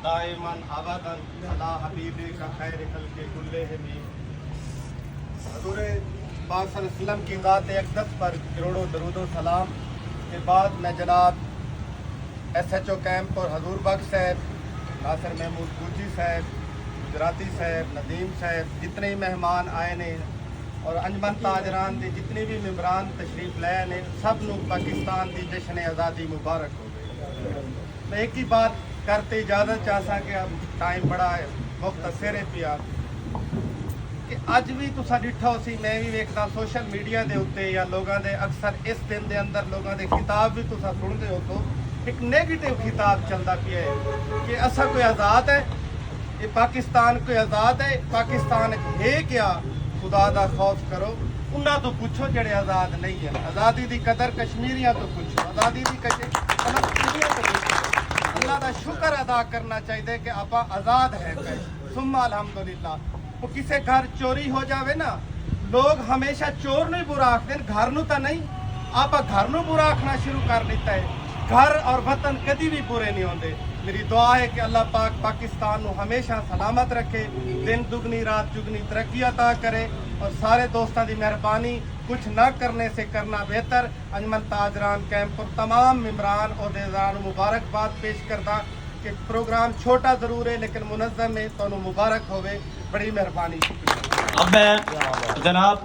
دائما ابدا علی حبیبک خیر خلق کلہم۔ حضور پاک صلی اللہ علیہ وسلم کی ذات اقدس پر کروڑوں درود و سلام کے بعد میں جناب ایس ایچ او کیمپ اور حضور بخش صاحب، ناصر محمود کوچی صاحب، گجراتی صاحب، ندیم صاحب، جتنے ہی مہمان آئے نے اور انجمن تاجران دی جتنے بھی ممبران تشریف لائے نے، سب نو پاکستان دی جشن آزادی مبارک ہو گئی۔ میں ایک ہی بات کرتے اجازت چاہتا کہ اب ٹائم بڑا ہے مختصر ہے پیا کہ اج بھی تسا ڈٹھا سی، میں بھی ویکھدا سوشل میڈیا دے اوتے یا لوگاں دے اکثر اس دن دے اندر لوگاں دے خطاب بھی تسا سن دے ہو تو ایک نیگیٹو خطاب چلدا پیا ہے کہ اسا کوئی آزاد ہے، یہ پاکستان کوئی آزاد ہے، پاکستان ہے کیا؟ خدا دا خوف کرو، انہاں تو پوچھو جڑے آزاد نہیں ہیں۔ آزادی دی قدر کشمیریاں تو پوچھو، آزادی دی قدر فلسطینیاں تو پوچھو۔ اللہ دا شکر ادا کرنا چاہیے کہ آپ آزاد ہیں پہ، ثم الحمدللہ۔ وہ کسے گھر چوری ہو جاوے نا، لوگ ہمیشہ چور نہیں برا آکھتے، گھر نو تا نہیں، آپ گھر نو برا آکھنا شروع کر دیتا ہے۔ گھر اور وطن کدی بھی برے نہیں ہوندے۔ میری دعا ہے کہ اللہ پاک پاکستان نو ہمیشہ سلامت رکھے، دن دگنی رات چگنی ترقی عطا کرے، اور سارے دوستاں دی مہربانی، کچھ نہ کرنے سے کرنا بہتر۔ انجمن تاجران کیمپ اور تمام ممبران عہدیداران مبارکباد پیش کردا کہ پروگرام چھوٹا ضرور ہے لیکن منظم ہے، تو مبارک ہوئے، بڑی مہربانی۔ اب میں جناب